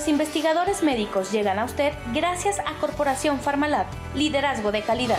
Los investigadores médicos llegan a usted gracias a Corporación Pharmalab, liderazgo de calidad.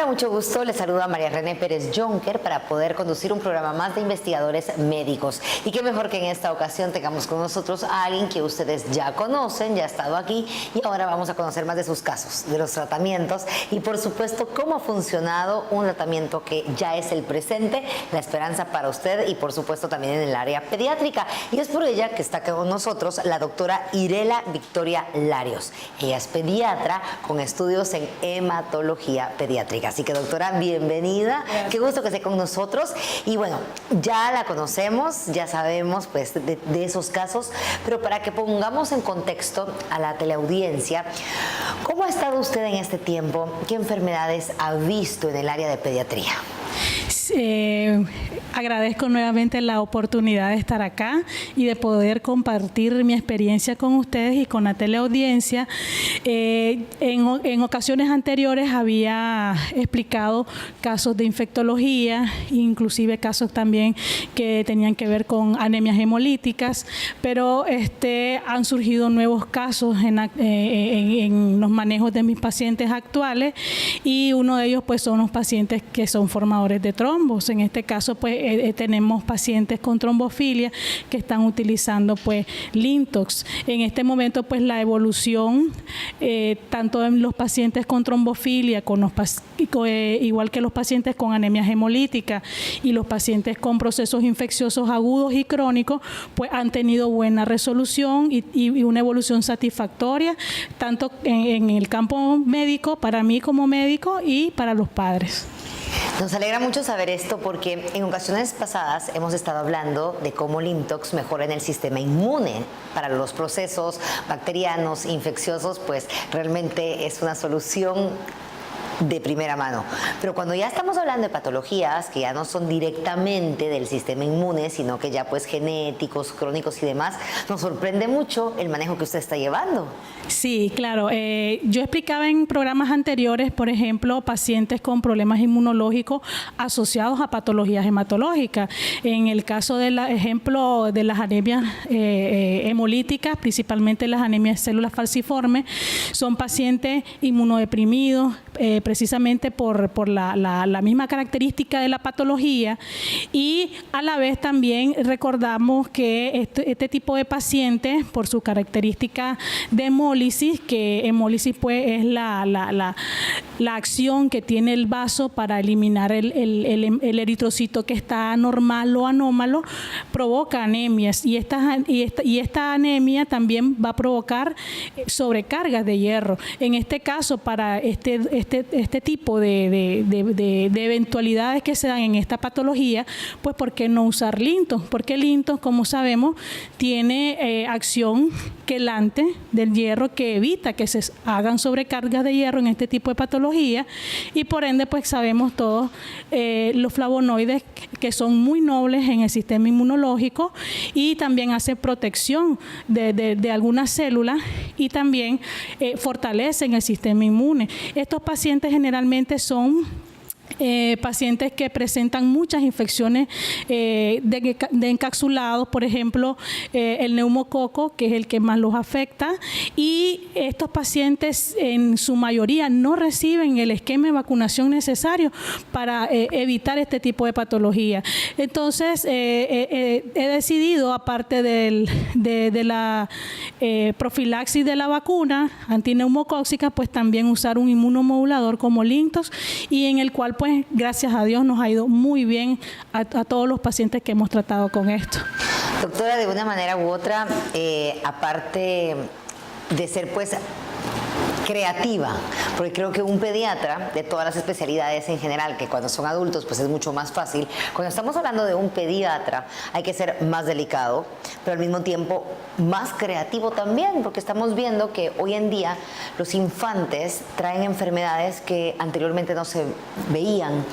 Mucho gusto, les saluda María René Pérez Jonker para poder conducir un programa más de investigadores médicos. Y qué mejor que en esta ocasión tengamos con nosotros a alguien que ustedes ya conocen, ya ha estado aquí y ahora vamos a conocer más de sus casos, de los tratamientos y por supuesto cómo ha funcionado un tratamiento que ya es el presente, la esperanza para usted y por supuesto también en el área pediátrica. Y es por ella que está con nosotros la doctora Irela Victoria Larios. Ella es pediatra con estudios en hematología pediátrica. Así que doctora, bienvenida. Gracias. Qué gusto que esté con nosotros. Y bueno, ya la conocemos, ya sabemos pues de esos casos, pero para que pongamos en contexto a la teleaudiencia, ¿cómo ha estado usted en este tiempo? ¿Qué enfermedades ha visto en el área de pediatría? Agradezco nuevamente la oportunidad de estar acá y de poder compartir mi experiencia con ustedes y con la teleaudiencia. En ocasiones anteriores había explicado casos de infectología, inclusive casos también que tenían que ver con anemias hemolíticas, pero han surgido nuevos casos en los manejos de mis pacientes actuales y uno de ellos pues son los pacientes que son formadores de trombos. En este caso pues tenemos pacientes con trombofilia que están utilizando pues Lintox. En este momento pues la evolución tanto en los pacientes con trombofilia, igual que los pacientes con anemia hemolítica y los pacientes con procesos infecciosos agudos y crónicos, pues han tenido buena resolución y una evolución satisfactoria, tanto en el campo médico, para mí como médico y para los padres. Nos alegra mucho saber esto porque en ocasiones pasadas hemos estado hablando de cómo Lintox mejora en el sistema inmune para los procesos bacterianos, infecciosos, pues realmente es una solución de primera mano. Pero cuando ya estamos hablando de patologías que ya no son directamente del sistema inmune, sino que ya pues genéticos, crónicos y demás, nos sorprende mucho el manejo que usted está llevando. Sí, claro. Yo explicaba en programas anteriores, por ejemplo, pacientes con problemas inmunológicos asociados a patologías hematológicas. En el caso del ejemplo de las anemias hemolíticas, principalmente las anemias de células falciformes, son pacientes inmunodeprimidos, precisamente por la misma característica de la patología, y a la vez también recordamos que este tipo de pacientes, por su característica de hemólisis, que hemólisis pues es la acción que tiene el vaso para eliminar el eritrocito que está anormal o anómalo, provoca anemias y esta anemia también va a provocar sobrecargas de hierro. En este caso, para este tipo de eventualidades que se dan en esta patología, pues ¿por qué no usar Lintox? Porque Lintox, como sabemos, tiene acción quelante del hierro que evita que se hagan sobrecargas de hierro en este tipo de patología y por ende pues sabemos todos los flavonoides que son muy nobles en el sistema inmunológico y también hace protección de algunas células y también fortalecen el sistema inmune. Estos pacientes generalmente son pacientes que presentan muchas infecciones de encapsulados, por ejemplo, el neumococo, que es el que más los afecta, y estos pacientes en su mayoría no reciben el esquema de vacunación necesario para evitar este tipo de patología. Entonces, he decidido, aparte de la profilaxis de la vacuna antineumocóxica, pues también usar un inmunomodulador como Lintox, y en el cual pues gracias a Dios nos ha ido muy bien a todos los pacientes que hemos tratado con esto. Doctora, de una manera u otra, aparte de ser pues creativa, porque creo que un pediatra de todas las especialidades en general, que cuando son adultos pues es mucho más fácil, cuando estamos hablando de un pediatra hay que ser más delicado, pero al mismo tiempo más creativo también, porque estamos viendo que hoy en día los infantes traen enfermedades que anteriormente no se veían,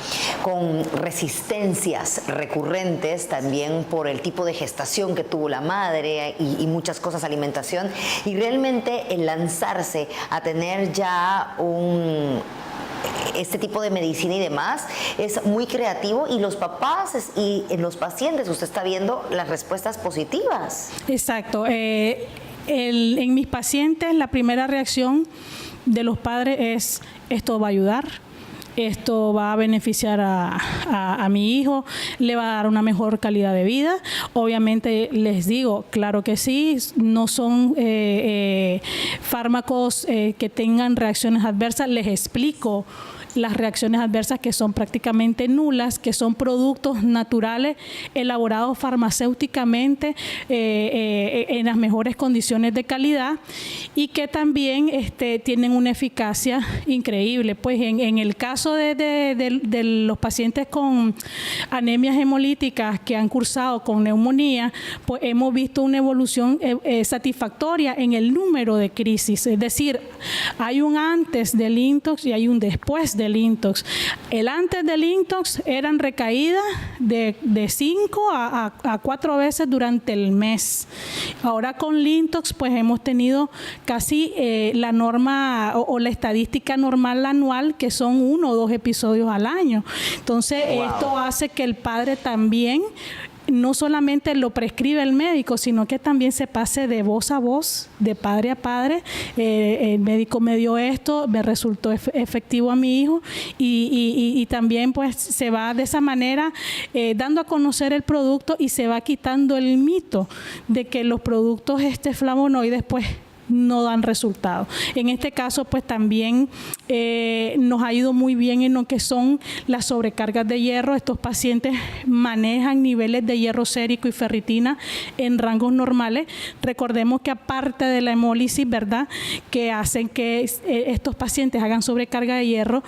con resistencias recurrentes también por el tipo de gestación que tuvo la madre y muchas cosas, alimentación, y realmente el lanzarse a tener ya este tipo de medicina y demás es muy creativo, y los papás y en los pacientes usted está viendo las respuestas positivas. Exacto. En mis pacientes la primera reacción de los padres es: esto va a ayudar, esto va a beneficiar a mi hijo, le va a dar una mejor calidad de vida. Obviamente les digo, claro que sí, no son fármacos que tengan reacciones adversas. Les explico las reacciones adversas, que son prácticamente nulas, que son productos naturales elaborados farmacéuticamente en las mejores condiciones de calidad, y que también tienen una eficacia increíble. Pues en el caso de los pacientes con anemias hemolíticas que han cursado con neumonía, pues hemos visto una evolución satisfactoria en el número de crisis. Es decir, hay un antes del Intox y hay un después del Intox. El antes del Intox eran recaídas de 5 a 4 veces durante el mes. Ahora con el Intox pues hemos tenido casi la norma o la estadística normal anual, que son 1 o 2 episodios al año. Entonces, esto hace que el padre también no solamente lo prescribe el médico, sino que también se pase de voz a voz, de padre a padre. El médico me dio esto, me resultó efectivo a mi hijo, y también pues se va de esa manera dando a conocer el producto, y se va quitando el mito de que los productos flavonoides pues no dan resultado. En este caso pues también nos ha ido muy bien en lo que son las sobrecargas de hierro. Estos pacientes manejan niveles de hierro sérico y ferritina en rangos normales. Recordemos que aparte de la hemólisis, ¿verdad?, que hacen que estos pacientes hagan sobrecarga de hierro,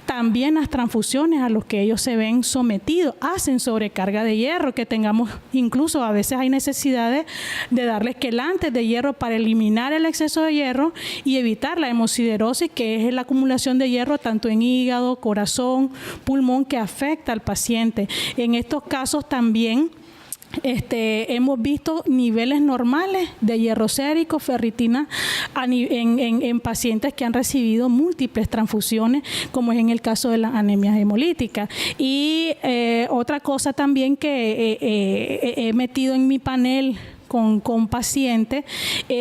también las transfusiones a los que ellos se ven sometidos hacen sobrecarga de hierro, que tengamos, incluso a veces hay necesidades de darles quelantes de hierro para eliminar el exceso de hierro y evitar la hemosiderosis, que es la acumulación de hierro tanto en hígado, corazón, pulmón, que afecta al paciente. En estos casos también hemos visto niveles normales de hierro sérico, ferritina en pacientes que han recibido múltiples transfusiones, como es en el caso de las anemias hemolíticas. Y otra cosa también que he metido en mi panel con pacientes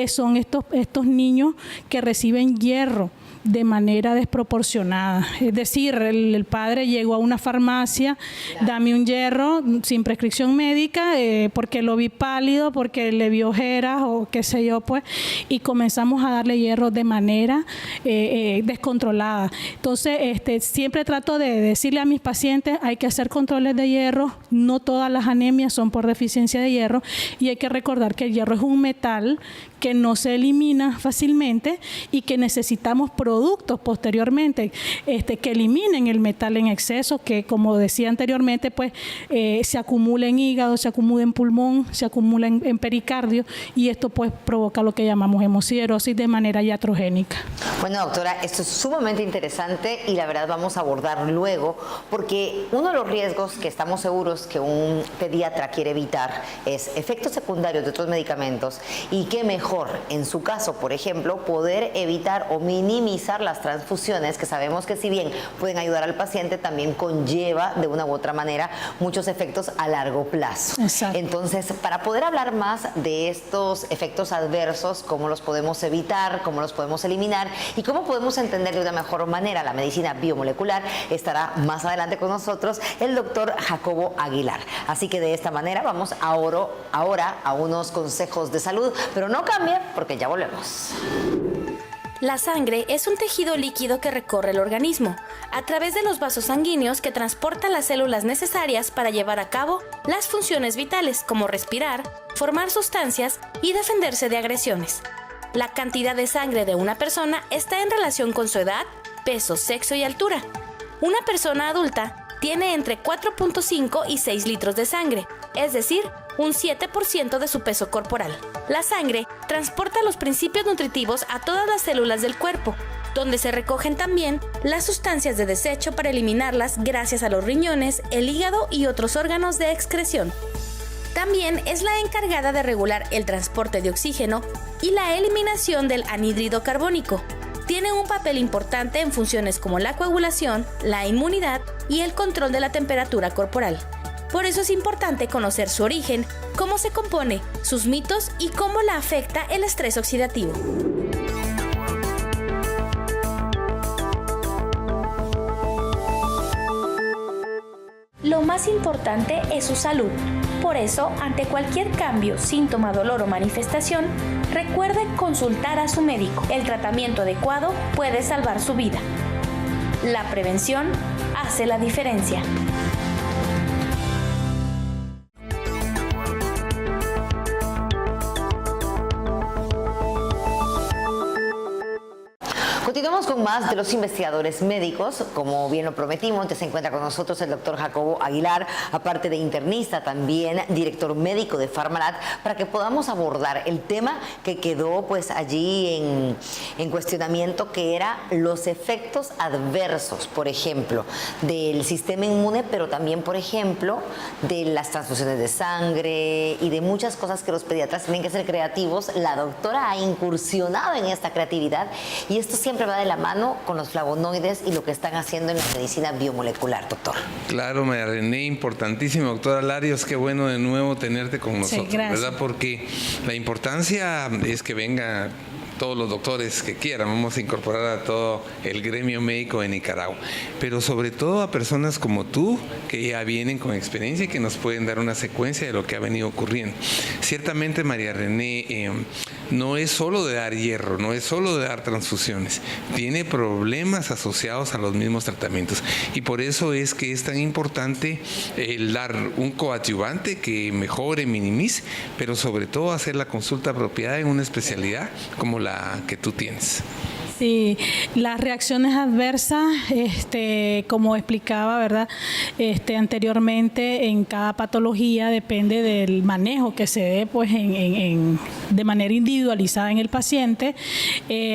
son estos niños que reciben hierro de manera desproporcionada. Es decir, el padre llegó a una farmacia, dame un hierro sin prescripción médica, porque lo vi pálido, porque le vi ojeras o qué sé yo, pues, y comenzamos a darle hierro de manera descontrolada. Entonces, siempre trato de decirle a mis pacientes, hay que hacer controles de hierro, no todas las anemias son por deficiencia de hierro, y hay que recordar que el hierro es un metal que no se elimina fácilmente, y que necesitamos productos posteriormente que eliminen el metal en exceso, que, como decía anteriormente, pues se acumula en hígado, se acumula en pulmón, se acumula en pericardio, y esto pues provoca lo que llamamos hemosiderosis de manera iatrogénica. Bueno, doctora, esto es sumamente interesante, y la verdad vamos a abordar luego, porque uno de los riesgos que estamos seguros que un pediatra quiere evitar es efectos secundarios de otros medicamentos, y qué mejor en su caso, por ejemplo, poder evitar o minimizar las transfusiones, que sabemos que si bien pueden ayudar al paciente, también conlleva de una u otra manera muchos efectos a largo plazo. Exacto. Entonces, para poder hablar más de estos efectos adversos, cómo los podemos evitar, cómo los podemos eliminar y cómo podemos entender de una mejor manera la medicina biomolecular, estará más adelante con nosotros el doctor Jacobo Aguilar. Así que de esta manera vamos ahora a unos consejos de salud, pero no cambien, porque ya volvemos. La sangre es un tejido líquido que recorre el organismo, a través de los vasos sanguíneos que transportan las células necesarias para llevar a cabo las funciones vitales, como respirar, formar sustancias y defenderse de agresiones. La cantidad de sangre de una persona está en relación con su edad, peso, sexo y altura. Una persona adulta tiene entre 4.5 y 6 litros de sangre, es decir, un 7% de su peso corporal. La sangre transporta los principios nutritivos a todas las células del cuerpo, donde se recogen también las sustancias de desecho para eliminarlas gracias a los riñones, el hígado y otros órganos de excreción. También es la encargada de regular el transporte de oxígeno y la eliminación del anhídrido carbónico. Tiene un papel importante en funciones como la coagulación, la inmunidad y el control de la temperatura corporal. Por eso es importante conocer su origen, cómo se compone, sus mitos y cómo la afecta el estrés oxidativo. Lo más importante es su salud. Por eso, ante cualquier cambio, síntoma, dolor o manifestación, recuerde consultar a su médico. El tratamiento adecuado puede salvar su vida. La prevención hace la diferencia. Continuamos con más de los investigadores médicos. Como bien lo prometimos, ya se encuentra con nosotros el doctor Jacobo Aguilar, aparte de internista, también director médico de Pharmalat, para que podamos abordar el tema que quedó pues allí en cuestionamiento, que era los efectos adversos, por ejemplo, del sistema inmune, pero también, por ejemplo, de las transfusiones de sangre y de muchas cosas que los pediatras tienen que ser creativos. La doctora ha incursionado en esta creatividad y esto siempre va de la mano con los flavonoides y lo que están haciendo en la medicina biomolecular, doctor. Claro, María René, importantísimo, doctora Larios, qué bueno de nuevo tenerte con nosotros, sí, gracias. ¿verdad? Porque la importancia es que venga todos los doctores que quieran, vamos a incorporar a todo el gremio médico de Nicaragua, pero sobre todo a personas como tú, que ya vienen con experiencia y que nos pueden dar una secuencia de lo que ha venido ocurriendo. Ciertamente, María René, no es solo de dar hierro, no es solo de dar transfusiones, tiene problemas asociados a los mismos tratamientos, y por eso es que es tan importante el dar un coadyuvante que mejore, minimice, pero sobre todo hacer la consulta apropiada en una especialidad como la que tú tienes. Sí, las reacciones adversas, como explicaba, ¿verdad? Anteriormente, en cada patología depende del manejo que se dé, pues, de manera individualizada en el paciente.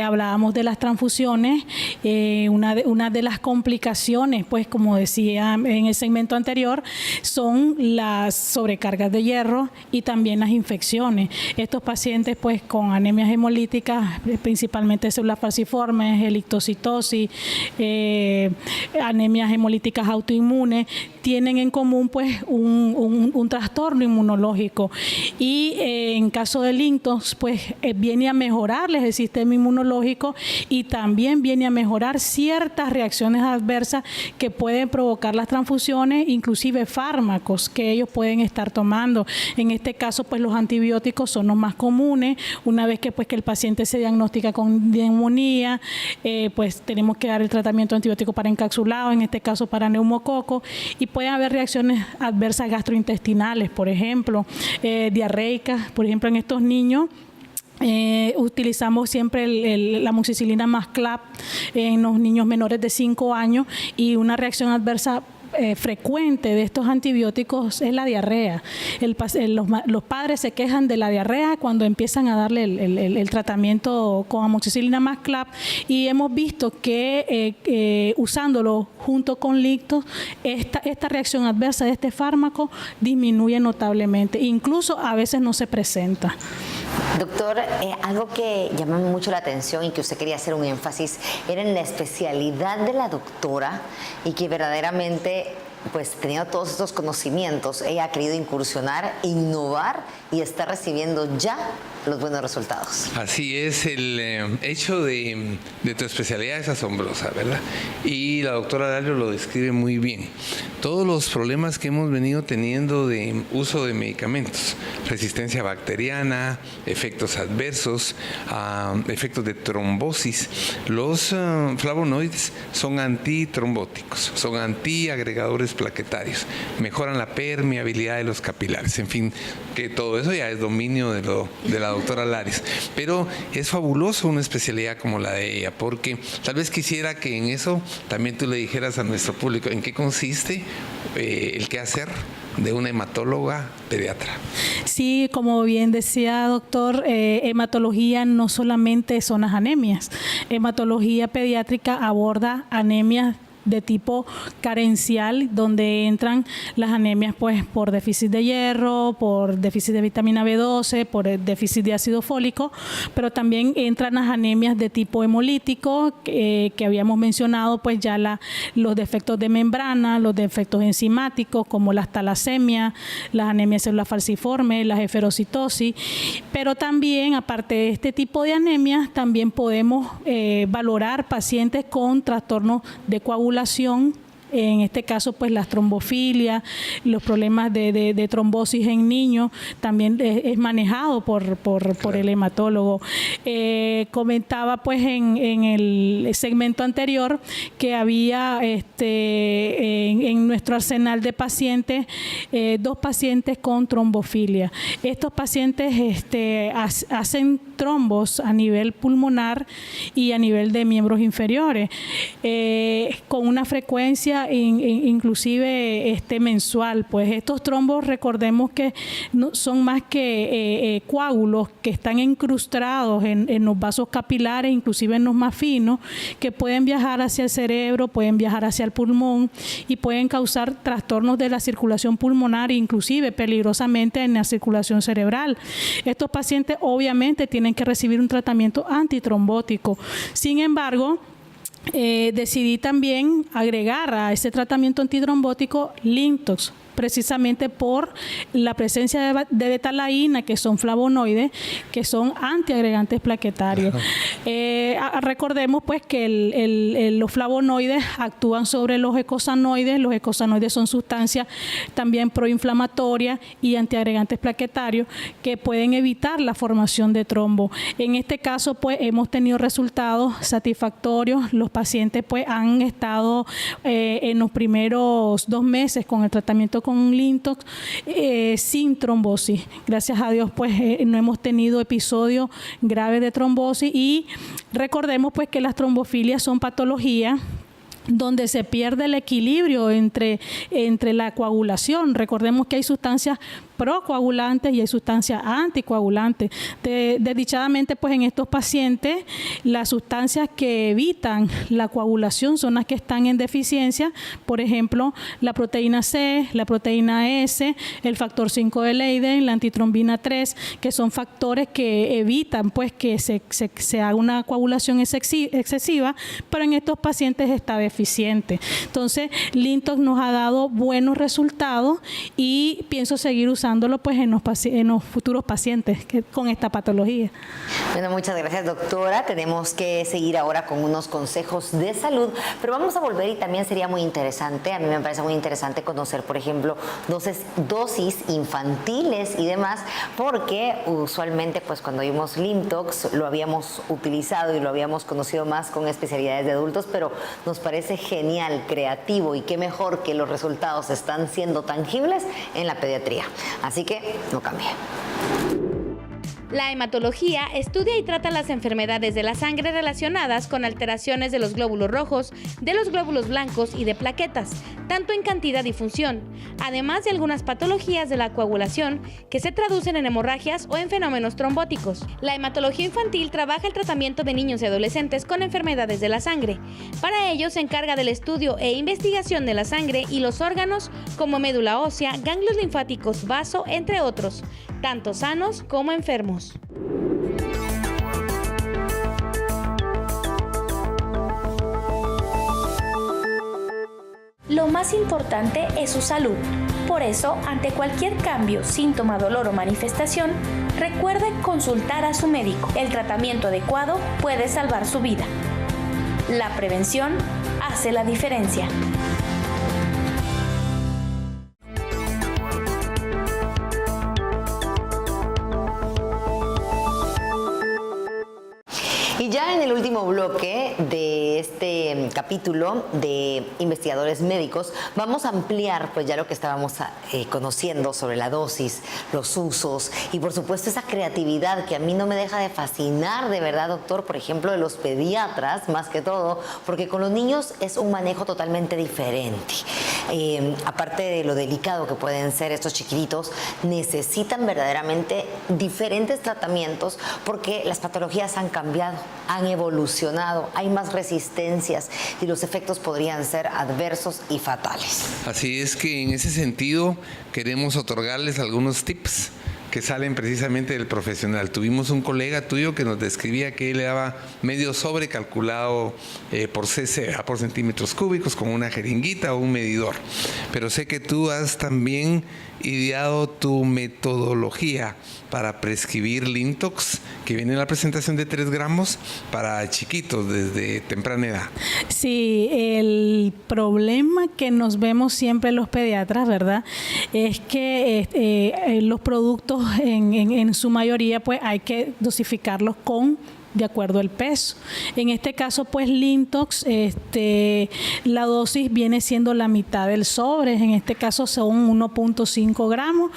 Hablábamos de las transfusiones, una de las complicaciones, pues, como decía en el segmento anterior, son las sobrecargas de hierro y también las infecciones. Estos pacientes, pues, con anemias hemolíticas, principalmente células falciformes, elictocitosis, anemias hemolíticas autoinmunes, tienen en común pues un trastorno inmunológico, y en caso del ictus pues viene a mejorarles el sistema inmunológico y también viene a mejorar ciertas reacciones adversas que pueden provocar las transfusiones, inclusive fármacos que ellos pueden estar tomando. En este caso pues los antibióticos son los más comunes. Una vez que el paciente se diagnostica con neumonía, pues tenemos que dar el tratamiento antibiótico para encapsulado, en este caso para neumococo, y pueden haber reacciones adversas gastrointestinales, por ejemplo, diarreicas. Por ejemplo, en estos niños utilizamos siempre la amoxicilina más CLAP en los niños menores de 5 años, y una reacción adversa frecuente de estos antibióticos es la diarrea. Los padres se quejan de la diarrea cuando empiezan a darle el tratamiento con amoxicilina más CLAP, y hemos visto que usándolo junto con lictos, esta reacción adversa de este fármaco disminuye notablemente, incluso a veces no se presenta. Doctor, algo que llama mucho la atención y que usted quería hacer un énfasis era en la especialidad de la doctora, y que verdaderamente, pues teniendo todos estos conocimientos, ella ha querido incursionar, innovar y está recibiendo ya los buenos resultados. Así es, el hecho de tu especialidad es asombrosa, ¿verdad? Y la doctora Dario lo describe muy bien. Todos los problemas que hemos venido teniendo de uso de medicamentos, resistencia bacteriana, efectos adversos, efectos de trombosis. Los flavonoides son antitrombóticos, son antiagregadores plaquetarios, mejoran la permeabilidad de los capilares. En fin, que todo eso ya es dominio de la doctora Laris. Pero es fabuloso una especialidad como la de ella, porque tal vez quisiera que en eso también tú le dijeras a nuestro público en qué consiste el quehacer de una hematóloga pediatra. Sí, como bien decía doctor, hematología no solamente son las anemias. Hematología pediátrica aborda anemias de tipo carencial, donde entran las anemias pues por déficit de hierro, por déficit de vitamina B12, por el déficit de ácido fólico, pero también entran las anemias de tipo hemolítico, que habíamos mencionado pues ya los defectos de membrana, los defectos enzimáticos como las talasemias, las anemias celular falciforme, la eferocitosis, pero también aparte de este tipo de anemias, también podemos valorar pacientes con trastornos de coagulación, en este caso pues las trombofilias, los problemas de trombosis en niños, también es manejado por el hematólogo. Comentaba pues en el segmento anterior que había en nuestro arsenal de pacientes 2 pacientes con trombofilia. Estos pacientes hacen trombos a nivel pulmonar y a nivel de miembros inferiores, con una frecuencia inclusive mensual. Pues estos trombos, recordemos que no son más que coágulos que están incrustados en los vasos capilares, inclusive en los más finos, que pueden viajar hacia el cerebro, pueden viajar hacia el pulmón y pueden causar trastornos de la circulación pulmonar, inclusive peligrosamente en la circulación cerebral. Estos pacientes obviamente tienen que recibir un tratamiento antitrombótico. Sin embargo, decidí también agregar a ese tratamiento antitrombótico Lintox, precisamente por la presencia de betalaína, que son flavonoides, que son antiagregantes plaquetarios. Recordemos pues que los flavonoides actúan sobre los eicosanoides. Los eicosanoides son sustancias también proinflamatorias y antiagregantes plaquetarios que pueden evitar la formación de trombo. En este caso pues hemos tenido resultados satisfactorios. Los pacientes pues han estado en los primeros 2 meses con el tratamiento con Lintox sin trombosis. Gracias a Dios pues no hemos tenido episodios graves de trombosis, y recordemos pues que las trombofilias son patologías donde se pierde el equilibrio entre la coagulación. Recordemos que hay sustancias procoagulantes y hay sustancias anticoagulantes. Desdichadamente, pues en estos pacientes, las sustancias que evitan la coagulación son las que están en deficiencia, por ejemplo, la proteína C, la proteína S, el factor 5 de Leiden, la antitrombina 3, que son factores que evitan pues que se haga una coagulación excesiva, pero en estos pacientes está deficiente. Entonces, Lintox nos ha dado buenos resultados y pienso seguir usándolo pues en los futuros pacientes con esta patología. Bueno, muchas gracias, doctora. Tenemos que seguir ahora con unos consejos de salud, pero vamos a volver, y también sería muy interesante, a mí me parece muy interesante conocer, por ejemplo, dosis infantiles y demás, porque usualmente pues cuando vimos Lintox lo habíamos utilizado y lo habíamos conocido más con especialidades de adultos, pero nos parece genial, creativo, y qué mejor que los resultados están siendo tangibles en la pediatría. Así que no cambie. La hematología estudia y trata las enfermedades de la sangre relacionadas con alteraciones de los glóbulos rojos, de los glóbulos blancos y de plaquetas, tanto en cantidad y función, además de algunas patologías de la coagulación que se traducen en hemorragias o en fenómenos trombóticos. La hematología infantil trabaja el tratamiento de niños y adolescentes con enfermedades de la sangre. Para ello se encarga del estudio e investigación de la sangre y los órganos como médula ósea, ganglios linfáticos, vaso, entre otros, tanto sanos como enfermos. Lo más importante es su salud. Por eso, ante cualquier cambio, síntoma, dolor o manifestación, recuerde consultar a su médico. El tratamiento adecuado puede salvar su vida. La prevención hace la diferencia. último bloque de este capítulo de investigadores médicos, vamos a ampliar pues ya lo que estábamos conociendo sobre la dosis, los usos y por supuesto esa creatividad que a mí no me deja de fascinar, de verdad, doctor, por ejemplo, de los pediatras, más que todo, porque con los niños es un manejo totalmente diferente. Aparte de lo delicado que pueden ser estos chiquititos, necesitan verdaderamente diferentes tratamientos porque las patologías han cambiado, han evolucionado, hay más resistencias y los efectos podrían ser adversos y fatales. Así es que en ese sentido queremos otorgarles algunos tips que salen precisamente del profesional. Tuvimos un colega tuyo que nos describía que él le daba medio sobre calculado por cc, por centímetros cúbicos, con una jeringuita o un medidor. Pero sé que tú has también ideado tu metodología para prescribir Lintox, que viene en la presentación de 3 gramos para chiquitos desde temprana edad. Sí, el problema que nos vemos siempre los pediatras, ¿verdad?, es que los productos en su mayoría pues hay que dosificarlos de acuerdo al peso. En este caso, pues Lintox, la dosis viene siendo la mitad del sobre, en este caso son 1.5 gramos.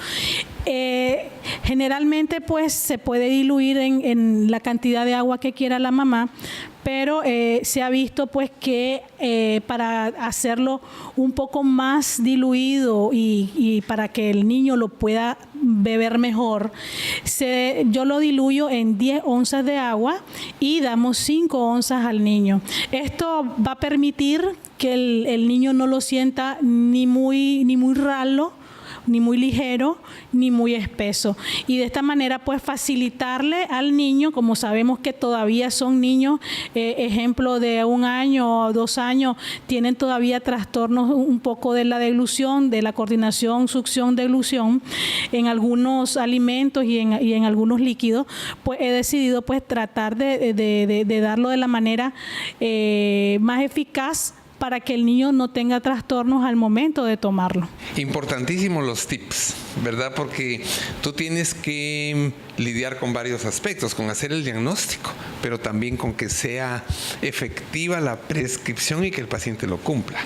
Generalmente pues se puede diluir en la cantidad de agua que quiera la mamá, pero se ha visto pues que para hacerlo un poco más diluido y para que el niño lo pueda beber mejor, yo lo diluyo en 10 onzas de agua y damos 5 onzas al niño. Esto va a permitir que el niño no lo sienta ni muy ralo, ni muy ligero, ni muy espeso. Y de esta manera, pues, facilitarle al niño, como sabemos que todavía son niños, ejemplo de 1 año o 2 años, tienen todavía trastornos un poco de la deglución, de la coordinación, succión, deglución, en algunos alimentos y en algunos líquidos, pues he decidido, pues, tratar de darlo de la manera más eficaz para que el niño no tenga trastornos al momento de tomarlo. Importantísimos los tips, ¿verdad? Porque tú tienes que lidiar con varios aspectos, con hacer el diagnóstico, pero también con que sea efectiva la prescripción y que el paciente lo cumpla.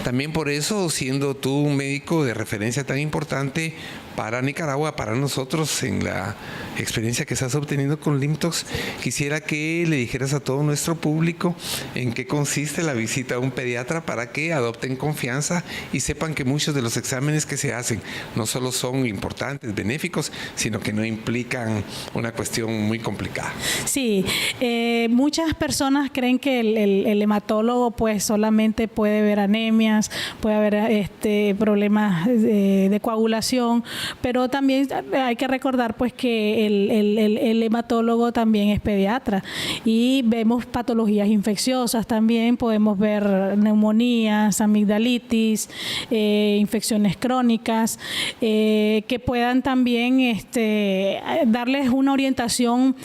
También por eso, siendo tú un médico de referencia tan importante para Nicaragua, para nosotros, en la experiencia que estás obteniendo con Lintox, quisiera que le dijeras a todo nuestro público en qué consiste la visita a un pediatra para que adopten confianza y sepan que muchos de los exámenes que se hacen no solo son importantes, benéficos, sino que no implican una cuestión muy complicada. Sí, muchas personas creen que el hematólogo pues solamente puede ver anemias, puede haber problemas de coagulación, pero también hay que recordar pues que el hematólogo también es pediatra y vemos patologías infecciosas también, podemos ver neumonías, amigdalitis, infecciones crónicas, que puedan también darles una orientación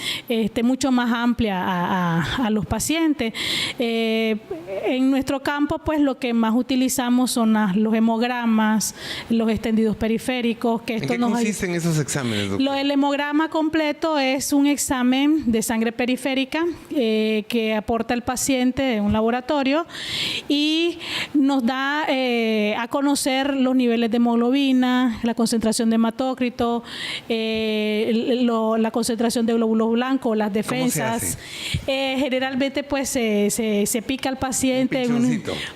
mucho más amplia a los pacientes. En nuestro campo, pues lo que más utilizamos son los hemogramas, los extendidos periféricos. ¿En qué consisten esos exámenes, doctor? El hemograma completo es un examen de sangre periférica que aporta el paciente de un laboratorio y nos da a conocer los niveles de hemoglobina, la concentración de hematócrito, la concentración de glóbulos blancos, las defensas. Generalmente pues se pica al paciente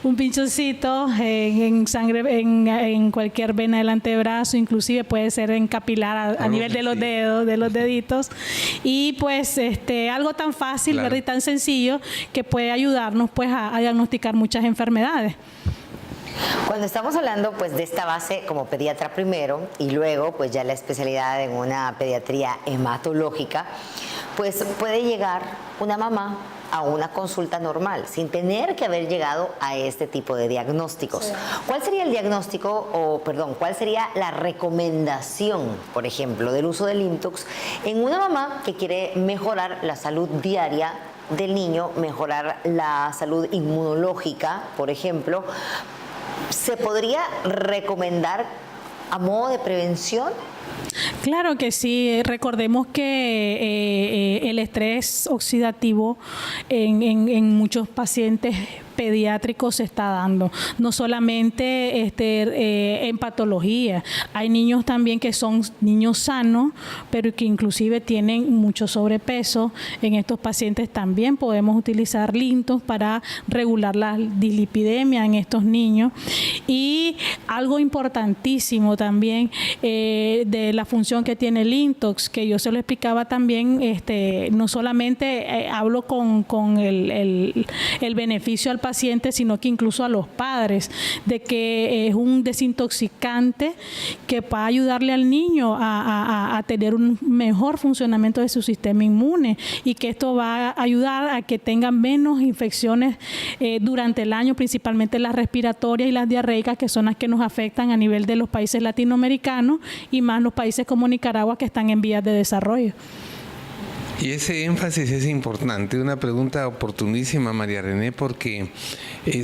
un pinchoncito en sangre, en cualquier vena del antebrazo, inclusive puede ser en capilar a nivel de los dedos, de los deditos, y pues algo tan fácil, claro, ¿verdad?, y tan sencillo que puede ayudarnos pues a diagnosticar muchas enfermedades. Cuando estamos hablando pues de esta base como pediatra primero y luego pues ya la especialidad en una pediatría hematológica, pues puede llegar una mamá a una consulta normal sin tener que haber llegado a este tipo de diagnósticos. Sí. ¿Cuál sería el diagnóstico cuál sería la recomendación, por ejemplo, del uso del Lintox en una mamá que quiere mejorar la salud diaria del niño, mejorar la salud inmunológica, por ejemplo? ¿Se podría recomendar a modo de prevención Claro que sí. Recordemos que el estrés oxidativo en muchos pacientes pediátricos se está dando, no solamente en patología. Hay niños también que son niños sanos, pero que inclusive tienen mucho sobrepeso. En estos pacientes también podemos utilizar Lintox para regular la dislipidemia en estos niños. Y algo importantísimo también de la función que tiene Lintox, que yo se lo explicaba también, no solamente hablo con el beneficio al paciente, sino que incluso a los padres, de que es un desintoxicante que va a ayudarle al niño a tener un mejor funcionamiento de su sistema inmune, y que esto va a ayudar a que tengan menos infecciones durante el año, principalmente las respiratorias y las diarreicas, que son las que nos afectan a nivel de los países latinoamericanos y más los países como Nicaragua, que están en vías de desarrollo. Y ese énfasis es importante, una pregunta oportunísima, María René, porque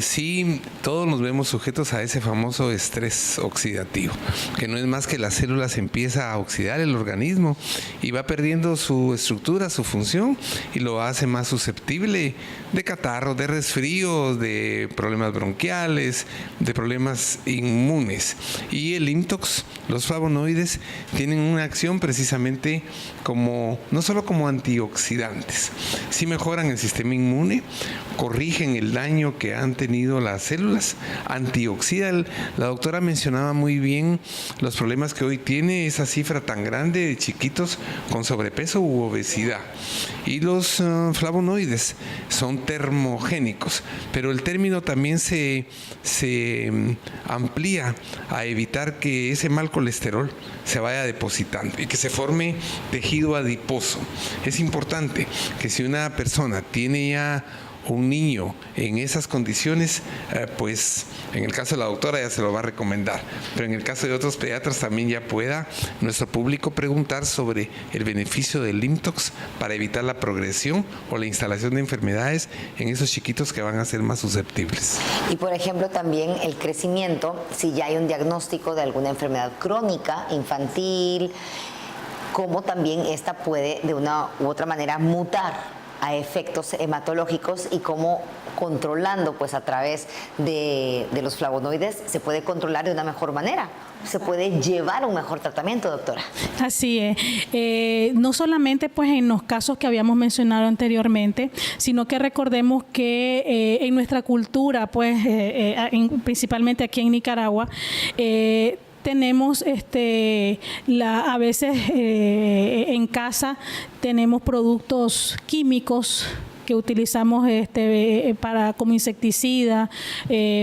sí, todos nos vemos sujetos a ese famoso estrés oxidativo, que no es más que las células empieza a oxidar el organismo y va perdiendo su estructura, su función, y lo hace más susceptible de catarros, de resfríos, de problemas bronquiales, de problemas inmunes. Y el Lintox, los flavonoides, tienen una acción precisamente como, no solo como antioxidantes, sí mejoran el sistema inmune, corrigen el daño que han tenido las células, antioxidan. La doctora mencionaba muy bien los problemas que hoy tiene esa cifra tan grande de chiquitos con sobrepeso u obesidad. Y los flavonoides son termogénicos, pero el término también se amplía a evitar que ese mal colesterol se vaya depositando y que se forme tejido adiposo. Es importante que si una persona tiene ya un niño en esas condiciones, pues en el caso de la doctora ya se lo va a recomendar, pero en el caso de otros pediatras también ya pueda nuestro público preguntar sobre el beneficio del Lintox para evitar la progresión o la instalación de enfermedades en esos chiquitos que van a ser más susceptibles. Y por ejemplo también el crecimiento, si ya hay un diagnóstico de alguna enfermedad crónica, infantil, cómo también esta puede de una u otra manera mutar a efectos hematológicos, y cómo controlando pues a través de los flavonoides se puede controlar de una mejor manera, se puede llevar un mejor tratamiento, doctora. Así es. No solamente pues en los casos que habíamos mencionado anteriormente, sino que recordemos que en nuestra cultura, pues principalmente aquí en Nicaragua, tenemos a veces en casa tenemos productos químicos que utilizamos como insecticida,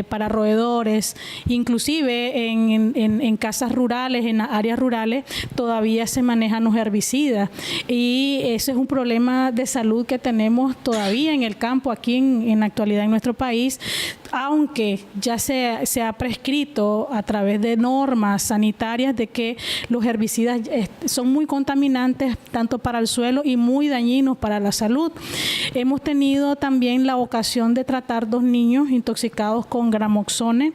para roedores, inclusive en casas rurales, en áreas rurales, todavía se manejan los herbicidas, y ese es un problema de salud que tenemos todavía en el campo, aquí en la actualidad en nuestro país, aunque ya se ha prescrito a través de normas sanitarias de que los herbicidas son muy contaminantes tanto para el suelo y muy dañinos para la salud. Hemos tenido también la ocasión de tratar 2 niños intoxicados con gramoxone,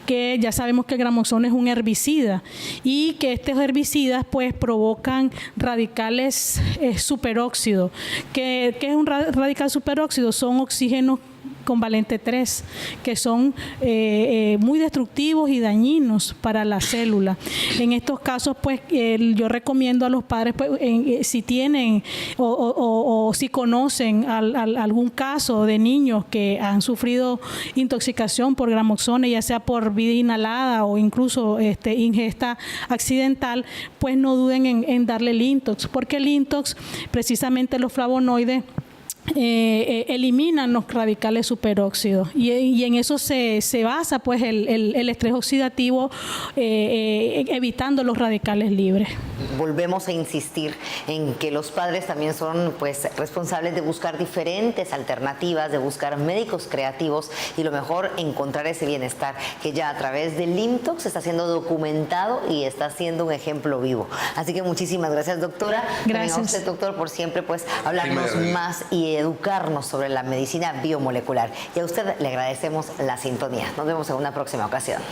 que ya sabemos que el gramoxone es un herbicida y que estos herbicidas pues provocan radicales superóxidos. ¿Qué es un radical superóxido? Son oxígenos con valente 3, que son muy destructivos y dañinos para la célula. En estos casos, pues, yo recomiendo a los padres, pues, si tienen o si conocen algún caso de niños que han sufrido intoxicación por gramoxone, ya sea por vía inhalada o incluso ingesta accidental, pues no duden en darle Lintox, porque Lintox, precisamente los flavonoides, eliminan los radicales superóxidos, y en eso se basa pues el estrés oxidativo, evitando los radicales libres. Volvemos a insistir en que los padres también son pues responsables de buscar diferentes alternativas, de buscar médicos creativos, y lo mejor encontrar ese bienestar que ya a través del Lintox está siendo documentado y está siendo un ejemplo vivo. Así que muchísimas gracias, doctora. Gracias. A usted, doctor, por siempre pues hablarnos más y educarnos sobre la medicina biomolecular. Y a usted le agradecemos la sintonía. Nos vemos en una próxima ocasión.